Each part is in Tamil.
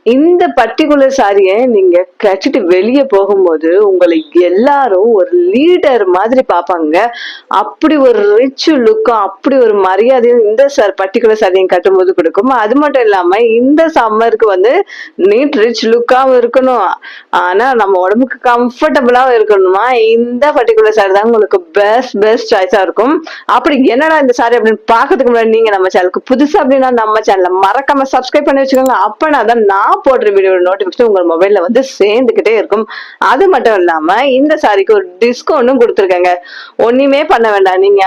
இந்த பர்டிகுலர் சாரியை நீங்க கட்டிட்டு வெளியே போகும்போது உங்களை எல்லாரும் ஒரு லீடர் மாதிரி பார்ப்பாங்க. அப்படி ஒரு ரிச் லுக்கும் அப்படி ஒரு மரியாதையும் இந்த பர்டிகுலர் சாரியை கட்டும்போது கொடுக்கும். அது மட்டும் இல்லாம இந்த சம்மருக்கு வந்து நீட் ரிச் லுக்காவும் இருக்கணும், ஆனா நம்ம உடம்புக்கு கம்ஃபர்டபுளாவும் இருக்கணுமா, இந்த பர்டிகுலர் சாரி தான் உங்களுக்கு பெஸ்ட் சாய்ஸா இருக்கும். அப்படி என்னடா இந்த சாரி அப்படின்னு பாக்கிறதுக்கு முன்னாடி நீங்க நம்ம சேனலுக்கு புதுசா அப்படின்னா நம்ம சேனலை மறக்காம சப்ஸ்கிரைப் பண்ணி வச்சுக்கோங்க. அப்பனா தான் நான் போடுற வீடியோ நோட்டிபிகேஷன் உங்க மொபைல்ல வந்து சேர்ந்துகிட்டே இருக்கும். அது மட்டும் இல்லாம இந்த சாரிக்கு ஒரு டிஸ்கவுண்டும் கொடுத்துருக்காங்க. ஒண்ணுமே பண்ண வேண்டாம், நீங்க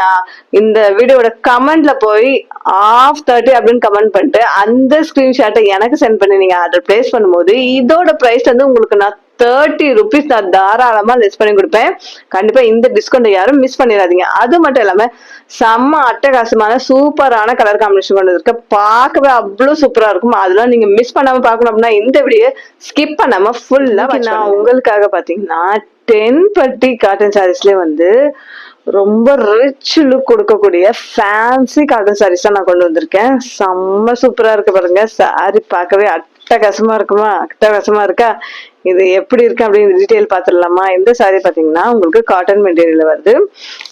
இந்த வீடியோட கமெண்ட்ல போய் off30 அப்படின்னு கமெண்ட் பண்ணிட்டு அந்த ஸ்கிரீன்ஷாட்டை எனக்கு சென்ட் பண்ணி நீங்க ஆர்டர் பிளேஸ் பண்ணும்போது இதோட பிரைஸ் வந்து உங்களுக்கு நான் 30 rupees நான் தாராளமா லெஸ் பண்ணி கொடுப்பேன். கண்டிப்பா இந்த டிஸ்கவுண்ட் யாரும் மிஸ் பண்ணிடாதீங்க. அது மட்டும் இல்லாம செம்ம அட்டகாசமான சூப்பரான கலர் காம்பினேஷன் கொண்டு இருக்கு, பார்க்கவே அவ்வளவு சூப்பரா இருக்கும். அதெல்லாம் நீங்க மிஸ் பண்ணாம பார்க்கணும் அப்படின்னா இந்த வீடியோ ஸ்கிப் பண்ணாம ஃபுல்லா நான் உங்களுக்காக பாத்தீங்கன்னா 10 பட்டி காட்டன் சாரீஸ்லயே வந்து ரொம்ப ரிச் லுக் கொடுக்கக்கூடிய ஃபேன்சி காட்டன் சாரீஸ் தான் நான் கொண்டு வந்திருக்கேன். செம்ம சூப்பரா இருக்கு பாருங்க. சாரி பார்க்கவே அட்டகாசமா இருக்குமா, அட்டகாசமா இருக்கா. இது எப்படி இருக்கு அப்படின்னு டீட்டெயில் பார்த்துடலாமா. இந்த சாரி பாத்தீங்கன்னா உங்களுக்கு காட்டன் மெட்டீரியல் வருது.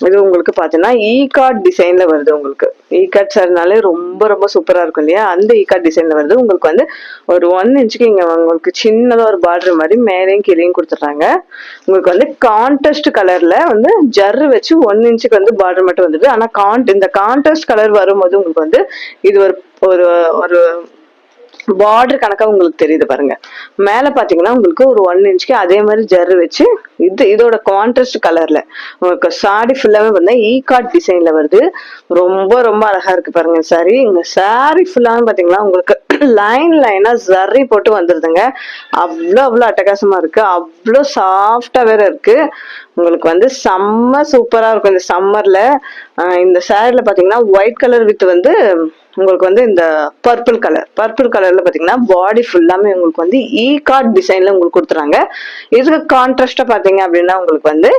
இது உங்களுக்கு பாத்தீங்கன்னா ஈகாட் டிசைன்ல வருது. உங்களுக்கு ஈகாட் சாரினாலே ரொம்ப சூப்பரா இருக்கும் இல்லையா, அந்த ஈகாட் டிசைன்ல வருது. உங்களுக்கு வந்து ஒரு 1 இன்ச்சுக்கு இங்க உங்களுக்கு சின்னதா ஒரு பார்டர் மாதிரி மேலேயும் கீழேயும் கொடுத்துட்றாங்க. உங்களுக்கு வந்து கான்ட்ராஸ்ட் கலர்ல வந்து ஜர்ரு வச்சு 1 இன்ச்சுக்கு வந்து பார்டர் மட்டும் வந்துடுது. ஆனா இந்த கான்ட்ராஸ்ட் கலர் வரும்போது உங்களுக்கு வந்து இது ஒரு ஒரு பார்டர் கணக்கா உங்களுக்கு தெரியுது பாருங்க. மேல பாத்தீங்கன்னா உங்களுக்கு ஒரு 1 இன்ச்சுக்கு அதே மாதிரி ஜர்ரு வச்சு இதோட கான்ட்ராஸ்ட் கலர்ல உங்களுக்கு சாரி ஃபுல்லாவே வந்து ஈகாட் டிசைன்ல வருது. ரொம்ப அழகா இருக்கு பாருங்க சாரி. இங்க சாரி ஃபுல்லாவே பாத்தீங்கன்னா உங்களுக்கு லைனா ஜர்ரி போட்டு வந்துருதுங்க. அவ்வளவு அட்டகாசமா இருக்கு, அவ்வளவு சாஃப்டா வேற இருக்கு. உங்களுக்கு வந்து செம்ம சூப்பரா இருக்கும் இந்த சம்மர்ல. இந்த சாரில பாத்தீங்கன்னா ஒயிட் கலர் வித் வந்து உங்களுக்கு வந்து இந்த பர்பிள் கலர்ல பாத்தீங்கன்னா பாடி ஃபுல்லாமே உங்களுக்கு வந்து ஈகாட் டிசைன்ல உங்களுக்கு கொடுத்துறாங்க. இதுக்கு கான்ட்ராஸ்டா பாத்தீங்க அப்படின்னா உங்களுக்கு வந்து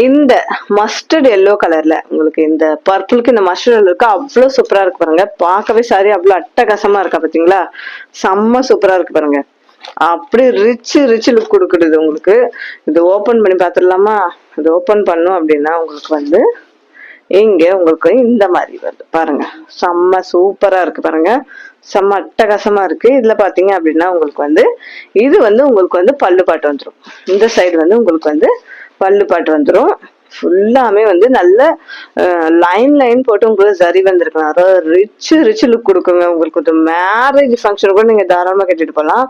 இந்த மஸ்டர்ட் எல்லோ கலர்ல உங்களுக்கு இந்த பர்பிளுக்கு இந்த மஸ்டர்ட் எல்லோக்கு அவ்வளவு சூப்பரா இருக்கு பாருங்க. பார்க்கவே சாரி அவ்வளவு அட்டகாசமா இருக்கா பாத்தீங்களா, செம்ம சூப்பரா இருக்கு பாருங்க. அப்படி ரிச் லுக் கொடுக்குறது உங்களுக்கு. இது ஓபன் பண்ணி பாத்துடலாமா. இது ஓபன் பண்ணும் அப்படின்னா உங்களுக்கு வந்து இங்க உங்களுக்கு இந்த மாதிரி வருது பாருங்க. செம்ம சூப்பரா இருக்கு பாருங்க, செம்ம அட்டகாசமா இருக்கு. இதுல பாத்தீங்க அப்படின்னா உங்களுக்கு வந்து இது வந்து உங்களுக்கு வந்து பல்லு பாட்டு வந்துடும். இந்த சைடு வந்து உங்களுக்கு வந்து பல்லு பாட்டு வந்துடும். ஃபுல்லாமே வந்து நல்ல லைன் போட்டு உங்களுக்கு சரி வந்திருக்கலாம். அதாவது ரிச் லுக் கொடுக்குங்க. உங்களுக்கு ஒரு மேரேஜ் ஃபங்க்ஷன் கூட நீங்க தாராளமா கட்டிட்டு போகலாம்.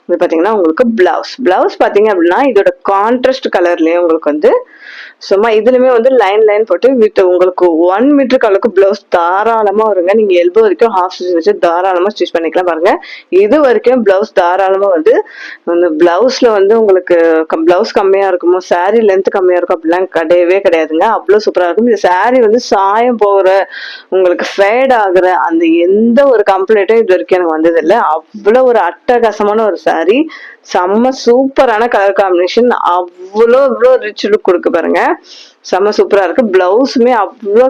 இது பாத்தீங்கன்னா உங்களுக்கு பிளவுஸ் பாத்தீங்க அப்படின்னா இதோட கான்ட்ராஸ்ட் கலர்லயே உங்களுக்கு வந்து சும்மா இதுலயுமே வந்து லைன் போட்டு வித் உங்களுக்கு 1 மீட்டர் அளவுக்கு பிளவுஸ் தாராளமா வருங்க. நீங்க எல்போ வரைக்கும் ஹாஃப் ஸ்டிச் வச்சு தாராளமா ஸ்டிச் பண்ணிக்கலாம் பாருங்க. இது வரைக்கும் பிளவுஸ் தாராளமா வந்து அந்த பிளவுஸ்ல வந்து உங்களுக்கு பிளவுஸ் கம்மியா இருக்குமோ, சாரி லென்த் கம்மியா இருக்கும் அப்படிலாம் கிடையவே கிடையாதுங்க. அவ்வளவு சூப்பரா இருக்கும். இந்த சாரி வந்து சாயம் போகிற உங்களுக்கு ஃபேட் ஆகுற அந்த எந்த ஒரு கம்ப்ளைண்ட்டும் இது வரைக்கும் எனக்கு வந்தது இல்லை. அவ்வளவு ஒரு அட்டகாசமான ஒரு சாரி, செம்ம சூப்பரான கலர் காம்பினேஷன், அவ்வளோ ரிச் லுக் கொடுக்கு பாருங்க. செம்ம சூப்பரா இருக்கு. பிளவுஸுமே அவ்வளோ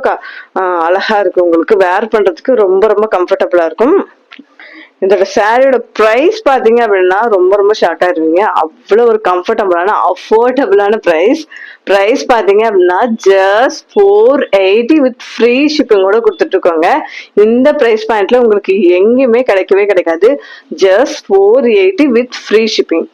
அழகா இருக்கு. உங்களுக்கு வேர் பண்றதுக்கு ரொம்ப கம்ஃபர்டபுளா இருக்கும். இதோட சாரியோட பிரைஸ் பாத்தீங்க அப்படின்னா ரொம்ப ஷார்ட் ஆயிருவீங்க. அவ்வளவு ஒரு கம்ஃபர்டபுளான அஃபோர்டபுளான பிரைஸ் பாத்தீங்க அப்படின்னா ஜஸ்ட் 480 வித் ஃப்ரீ ஷிப்பிங் கூட கொடுத்துட்டு இருக்கோங்க. இந்த பிரைஸ் பாயிண்ட்ல உங்களுக்கு எங்கேயுமே கிடைக்காது. Just 480 with free shipping.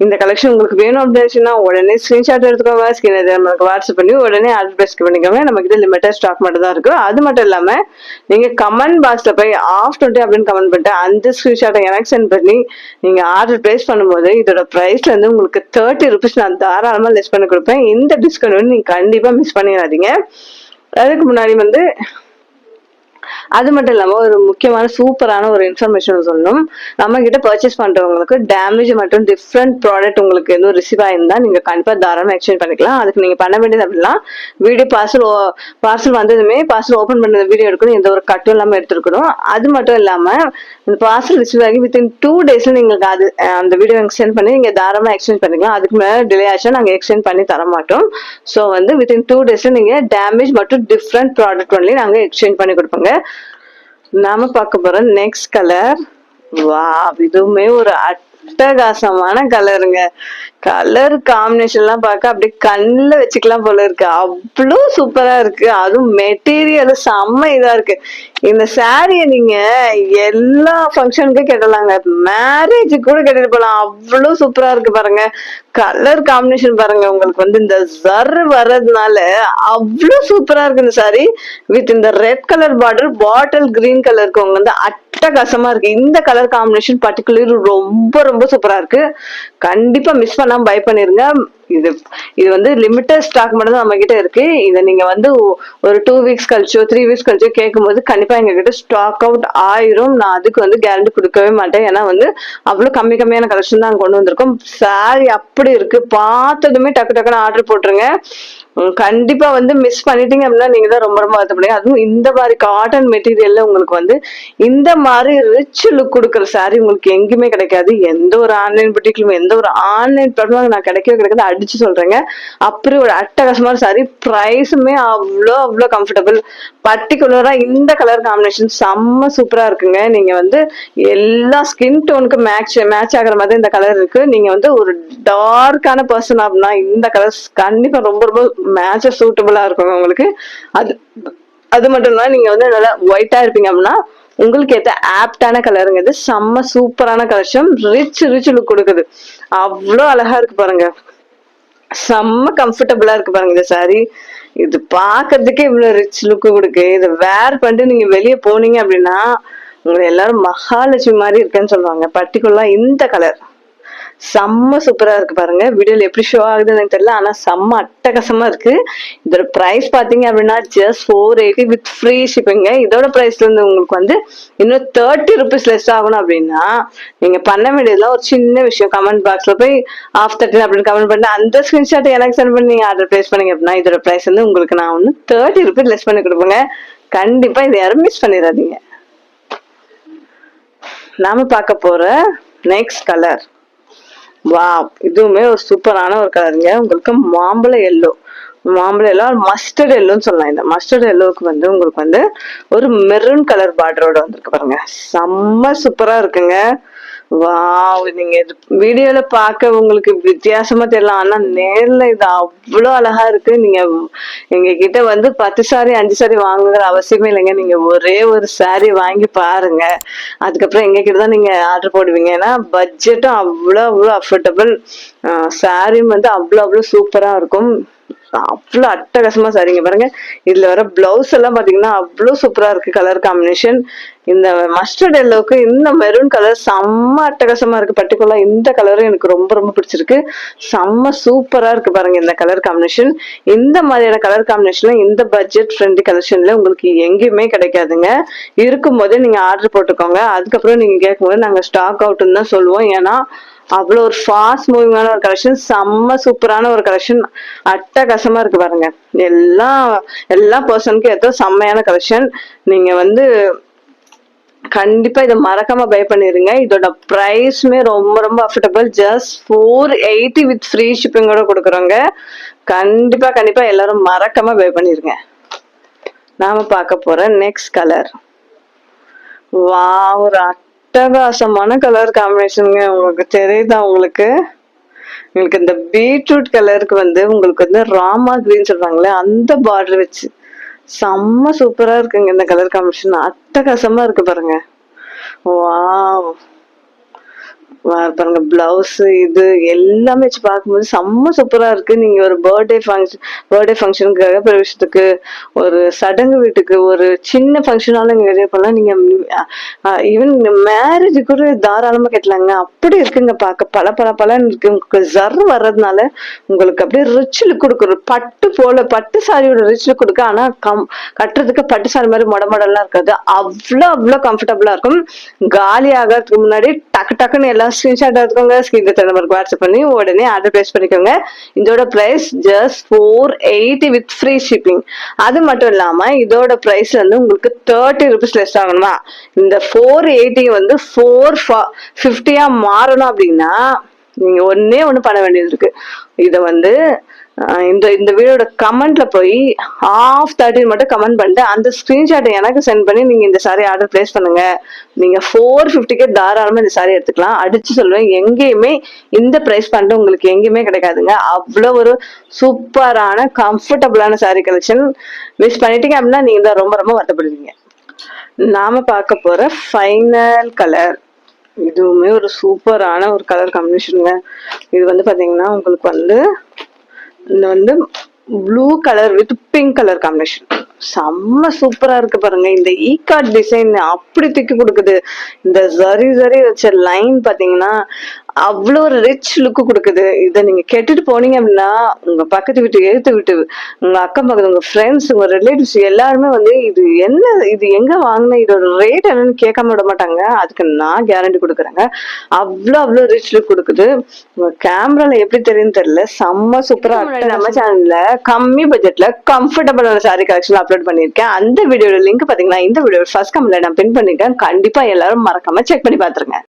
இந்த கலெக்ஷன் உங்களுக்கு வேணும் அப்படின்னா உடனே ஸ்கிரீன்ஷாட் எடுத்துக்கோங்க. நமக்கு வாட்ஸ்அப் பண்ணி உடனே ஆர்டர் பிளேஸ் பண்ணிக்கோங்க. நமக்கு இது லிமிட்டட் ஸ்டாக் மட்டும் தான் இருக்கு. அது மட்டும் இல்லாம நீங்க கமெண்ட் பாக்ஸ்ல போய் off20 அப்படின்னு கமெண்ட் பண்ணிட்டு அந்த ஸ்கிரீன்ஷாட்டை எனக்கு சென்ட் பண்ணி நீங்க ஆர்டர் பிளேஸ் பண்ணும்போது இதோட பிரைஸ்ல இருந்து உங்களுக்கு 30 rupees நான் தாராளமா லெஸ் பண்ணி கொடுப்பேன். இந்த டிஸ்கவுண்ட் நீங்க கண்டிப்பா மிஸ் பண்ணிடாதீங்க. அதுக்கு முன்னாடி வந்து அது மட்டும் இல்லாம ஒரு முக்கியமான சூப்பரான ஒரு இன்ஃபர்மேஷன் சொல்லணும். நம்ம கிட்ட பர்ச்சேஸ் பண்றவங்களுக்கு டேமேஜ் மற்றும் டிஃப்ரெண்ட் ப்ராடக்ட் உங்களுக்கு எதுவும் ரிசீவ் ஆயிருந்தா நீங்க கண்டிப்பா தாராளமா எக்ஸ்சேஞ்ச் பண்ணிக்கலாம். அதுக்கு நீங்க பண்ண வேண்டியது அப்படின்னா வீடியோ பார்சல் வந்ததுமே பார்சல் ஓபன் பண்ண வீடியோ எடுக்கணும், எந்த ஒரு கட்டும் இல்லாம எடுத்துருக்கணும். அது மட்டும் இல்லாம இந்த பார்சல் ரிசீவ் ஆகி வித்தின் 2 daysல நீங்களுக்கு அந்த வீடியோ எனக்கு சென்ட் பண்ணி நீங்க தாராளமா எக்ஸ்சேஞ்ச் பண்ணிக்கலாம். அதுக்கு மேல டிலே ஆச்சா நாங்க எக்ஸ்சேஞ்ச் பண்ணி தர மாட்டோம். ஸோ வந்து வித்தின் 2 daysல நீங்க டேமேஜ் மற்றும் டிஃப்ரெண்ட் ப்ராடக்ட் ஒன்லி நாங்க எக்ஸ்சேஞ்ச் பண்ணி கொடுப்போங்க. நாம பார்க்க போற நெக்ஸ்ட் கலர், வா இதுவுமே ஒரு அட்டகாசமான கலருங்க. கலர் காம்பினேஷன் எல்லாம் பார்க்க அப்படியே கண்ணுல வச்சுக்கலாம் போல இருக்கு. அவ்வளோ சூப்பரா இருக்கு. அதுவும் மெட்டீரியல் செம்ம இதா இருக்கு. இந்த சாரிய நீங்க எல்லா ஃபங்க்ஷனுக்கும் கட்டலாங்க. மேரேஜுக்கு கூட கட்டிட்டு போலாம். அவ்வளோ சூப்பரா இருக்கு பாருங்க. கலர் காம்பினேஷன் பாருங்க. உங்களுக்கு வந்து இந்த ஜர் வர்றதுனால அவ்வளோ சூப்பரா இருக்கு இந்த சாரி. வித் இந்த red colour border, bottle green கலருக்கு அவங்க வந்து அட்டகாசமா இருக்கு. இந்த கலர் காம்பினேஷன் பர்டிகுலர் ரொம்ப ரொம்ப சூப்பரா இருக்கு. கண்டிப்பா மிஸ் பண்ணாம பை பண்ணிருங்க. இது இது வந்து லிமிட்டட் ஸ்டாக் மட்டும் தான் நம்ம கிட்ட இருக்கு. இதை நீங்க வந்து ஒரு 2 வீக்ஸ் கழிச்சோ 3 வீக்ஸ் கழிச்சோ கேட்கும் போது கண்டிப்பா எங்க கிட்ட ஸ்டாக் அவுட் ஆயிரும். நான் அதுக்கு வந்து கேரண்டி கொடுக்கவே மாட்டேன். ஏன்னா வந்து அவ்வளவு கம்மியான கலெக்ஷன் தான் கொண்டு வந்திருக்கோம். சாரி அப்படி இருக்கு. பார்த்ததுமே டக்கு டக்குன்னு ஆர்டர் போட்டுருங்க. கண்டிப்பா வந்து மிஸ் பண்ணிட்டீங்க அப்படின்னா நீங்க தான் ரொம்ப ரொம்ப வருத்தப்படுங்க. அதுவும் இந்த மாதிரி காட்டன் மெட்டீரியல்ல உங்களுக்கு வந்து இந்த மாதிரி ரிச் லுக் கொடுக்குற சாரி உங்களுக்கு எங்கேயுமே கிடைக்காது. எந்த ஒரு ஆன்லைன் புட்டிக்லயும் எந்த ஒரு ஆன்லைன் பிளாட்ஃபார்ம் நான் கிடைக்காது அடிச்சு சொல்றேங்க. அப்படி ஒரு அட்டகாசமான சாரி. பிரைஸுமே அவ்வளோ கம்ஃபர்டபுள். பர்டிகுலரா இந்த கலர் காம்பினேஷன் செம்ம சூப்பரா இருக்குங்க. நீங்க வந்து எல்லா ஸ்கின் டோனுக்கு மேட்ச் ஆகுற மாதிரி இந்த கலர் இருக்கு. நீங்க வந்து ஒரு டார்க்கான பர்சன் அப்படின்னா இந்த கலர் கண்டிப்பா ரொம்ப ரொம்ப மேட்ச சூட்டபிளா இருக்குங்க உங்களுக்கு. அது அது மட்டும் இல்ல, நீங்க வந்து நல்லா ஒயிட்டா இருப்பீங்க அப்படின்னா உங்களுக்கு ஏத்த ஆப்டான கலருங்க. இது செம்ம சூப்பரான கலெக்ஷன். ரிச் லுக் கொடுக்குது. அவ்வளோ அழகா இருக்கு பாருங்க. செம்ம கம்ஃபர்டபுளா இருக்கு பாருங்க இந்த சாரி. இது பாக்குறதுக்கே இவ்வளவு ரிச் லுக் கொடுக்கு. இதை வேர் பண்ணிட்டு நீங்க வெளியே போனீங்க அப்படின்னா உங்களை எல்லாரும் மகாலட்சுமி மாதிரி இருக்குன்னு சொல்லுவாங்க. பர்டிகுலரா இந்த கலர் செம்ம சூப்பரா இருக்கு பாருங்க. வீடியோல எப்படி ஷோ ஆகுதுன்னு எனக்கு தெரியல. ஆனா செம்ம அட்டகாசமா இருக்கு. இதோட பிரைஸ் பாத்தீங்க அப்படின்னா ஜஸ்ட் 480 வித் ஃப்ரீ ஷிப்பிங்க. இதோட பிரைஸ்ல இருந்து உங்களுக்கு வந்து இன்னும் 30 rupees லெஸ் ஆகணும் அப்படின்னா நீங்க பண்ண வேண்டியதுலாம் ஒரு சின்ன விஷயம். கமெண்ட் பாக்ஸ்ல போய் ஆஃப் 13 அப்படின்னு கமெண்ட் பண்ணி அந்த ஸ்கிரீன்ஷாட் எனக்கு சென்ட் பண்ணி நீங்க ஆர்டர் பிளேஸ் பண்ணீங்க அப்படின்னா இதோட பிரைஸ் வந்து உங்களுக்கு நான் வந்து 30 rupees லெஸ் பண்ணி கொடுப்பேங்க. கண்டிப்பா இதை யாரும் மிஸ் பண்ணிடாதீங்க. நாம பார்க்க போற நெக்ஸ்ட் கலர், வா, இதுவுமே ஒரு சூப்பரான ஒரு கலருங்க. உங்களுக்கு மாம்பழ எல்லோ மஸ்டர்ட் எல்லோன்னு சொல்லலாம். இந்த மஸ்டர்ட் எல்லோவுக்கு வந்து உங்களுக்கு வந்து ஒரு மெரூன் கலர் பார்டரோட வந்திருக்கு பாருங்க. செம்ம சூப்பரா இருக்குங்க. வா, நீங்க இது வீடியோல பார்க்க உங்களுக்கு வித்தியாசமா தெரியலாம். ஆனா நேர்ல இது அவ்வளவு அழகா இருக்கு. நீங்க எங்க கிட்ட வந்து 10 சாரி 5 சாரி வாங்குற அவசியமே இல்லைங்க. நீங்க ஒரே ஒரு சாரி வாங்கி பாருங்க. அதுக்கப்புறம் எங்க கிட்டதான் நீங்க ஆர்டர் போடுவீங்க. ஏன்னா பட்ஜெட்டும் அவ்வளவு அஃபோர்டபுள். சாரியும் வந்து அவ்வளவு சூப்பரா இருக்கும். அவ்வளவு அட்டகாசமா சாரிங்க பாருங்க. இதுல வர பிளவுஸ் எல்லாம் பாத்தீங்கன்னா அவ்வளவு சூப்பரா இருக்கு. கலர் காம்பினேஷன் இந்த மஸ்டர்ட் எல்லோவுக்கு இந்த மெரூன் கலர் செம்ம அட்டகாசமா இருக்கு. பர்டிகுலரா இந்த கலரும் எனக்கு ரொம்ப ரொம்ப பிடிச்சிருக்கு. செம்ம சூப்பரா இருக்கு பாருங்க இந்த கலர் காம்பினேஷன். இந்த மாதிரியான கலர் காம்பினேஷன்ல இந்த பட்ஜெட் ஃப்ரெண்ட்லி கலெக்ஷன்ல உங்களுக்கு எங்கேயுமே கிடைக்காதுங்க. இருக்கும் போதே நீங்க ஆர்டர் போட்டுக்கோங்க. அதுக்கப்புறம் நீங்க கேட்கும்போது நாங்க ஸ்டாக் அவுட்னு தான் சொல்லுவோம். ஏன்னா அவ்வளோ ஒரு ஃபாஸ்ட் மூவிங்கான ஒரு கலெக்ஷன். செம்ம சூப்பரான ஒரு கலெக்ஷன். அட்டகாசமா இருக்கு பாருங்க. எல்லா பர்சனுக்கும் ஏதோ செம்மையான கலெக்ஷன். நீங்க வந்து கண்டிப்பா இதை மறக்காம பை பண்ணிருங்க. இதோட பிரைஸ்மே ரொம்ப ரொம்ப அஃபோர்டபுள். ஜஸ்ட் 480 வித் ஃப்ரீ ஷிப்பிங்கோட கொடுக்குறோங்க. கண்டிப்பா எல்லாரும் மறக்காம பை பண்ணிருங்க. நாம பார்க்க போற நெக்ஸ்ட் கலர், வா, ஒரு அட்டகாசமான கலர் காம்பினேஷனுங்க. உங்களுக்கு தெரியுதா? உங்களுக்கு இந்த பீட்ரூட் கலருக்கு வந்து உங்களுக்கு வந்து ராமா கிரீன் சொல்றாங்களே அந்த பார்டர் வச்சு செம்ம சூப்பரா இருக்குங்க. இந்த கலர் காம்பினேஷன் அட்டகாசமா இருக்கு பாருங்க. வாவ், பாருங்க பிளவுஸ் இது எல்லாமே வச்சு பார்க்கும்போது செம்ம சூப்பரா இருக்கு. நீங்க ஒரு பர்த்டே ஃபங்க்ஷனுக்கு, பிரவேசத்துக்கு, ஒரு சடங்கு வீட்டுக்கு, ஒரு சின்ன ஃபங்க்ஷனாலும் நீங்க ரெடி பண்ணலாம். நீங்க ஈவன் மேரேஜ் கூட தாராளமா கட்டலாங்க. அப்படி இருக்குங்க. பார்க்க பல இருக்கு. உங்களுக்கு ஜர் வர்றதுனால உங்களுக்கு அப்படியே ரிச் லுக் கொடுக்குற பட்டு சாரியோட ரிச் லுக் கொடுக்க. ஆனா கட்டுறதுக்கு பட்டு சாரி மாதிரி மொடல்லாம் இருக்காது. அவ்வளவு கம்ஃபர்டபுளா இருக்கும். காலி ஆகிறதுக்கு முன்னாடி டக்குன்னு எல்லாம் ஸ்கிரீன்ஷாட் எடுத்துக்கோங்க. ஸ்கிரீன்ல நம்பருக்கு வாட்ஸ்அப் பண்ணி உடனே ஆர்டர் பிளேஸ் பண்ணிக்கோங்க. இதோட price just 480 with free shipping. அது மட்டும் இல்லாம இதோட பிரைஸ் வந்து உங்களுக்கு 30 rupees லெஸ் ஆகணுமா? இந்த 480 வந்து 450 மாறணும் அப்படின்னா நீங்க ஒண்ணு பண்ண வேண்டியது இருக்கு. இத வந்து இந்த இந்த வீடியோட கமெண்ட்ல போய் ஆஃப் 13 மட்டும் கமெண்ட் பண்ணிட்டு அந்த ஸ்கிரீன்ஷாட் எனக்கு சென்ட் பண்ணி நீங்க இந்த சாரி ஆர்டர் பிளேஸ் பண்ணுங்க. நீங்க 450க்கு தாராளமா இந்த சாரி எடுத்துக்கலாம். அடிச்சு சொல்லுவேன், எங்கேயுமே இந்த பிரைஸ் பண்ணிட்டு உங்களுக்கு எங்கேயுமே கிடைக்காதுங்க. அவ்வளவு ஒரு சூப்பரான கம்ஃபர்டபுளான சாரி கலெக்ஷன். மிஸ் பண்ணிட்டீங்க அப்படின்னா நீங்க தான் ரொம்ப ரொம்ப வருத்தப்படுவீங்க. நாம பார்க்க போற ஃபைனல் கலர், இதுவுமே ஒரு சூப்பரான ஒரு கலர் காம்பினேஷனுங்க. இது வந்து பாத்தீங்கன்னா உங்களுக்கு வந்து இந்த வந்து blue colour with pink colour combination செம்ம சூப்பரா இருக்கு பாருங்க. இந்த ஈகார்ட் டிசைன் அப்படி தூக்கி கொடுக்குது. இந்த சரி சரி வச்ச லைன் பாத்தீங்கன்னா அவ்வளோ ஒரு ரிச் லுக்கு கொடுக்குது. இதை நீங்க கெட்டுட்டு போனீங்க அப்படின்னா உங்க பக்கத்து வீட்டு எழுத்து வீட்டு உங்க அக்கம் பக்கத்து உங்க ஃப்ரெண்ட்ஸ் உங்க ரிலேட்டிவ்ஸ் எல்லாருமே வந்து இது என்ன, இது எங்க வாங்கின, இதோட ரேட் என்னன்னு கேட்காம விட மாட்டாங்க. அதுக்கு நான் கேரண்டி கொடுக்குறேங்க. அவ்வளோ ரிச் லுக் கொடுக்குது. உங்க கேமரால எப்படி தெரியும்னு தெரியல, செம்ம சூப்பரா. நம்ம சேனல்ல கம்மி பட்ஜெட்ல கம்ஃபர்டபுளான சாரி கலெக்ஷன் அப்லோட் பண்ணிருக்கேன். அந்த வீடியோட லிங்க் பாத்தீங்கன்னா இந்த வீடியோ ஃபர்ஸ்ட் கமெண்ட்ல நான் பின் பண்ணிருக்கேன். கண்டிப்பா எல்லாரும் மறக்காம செக் பண்ணி பாத்துருங்க.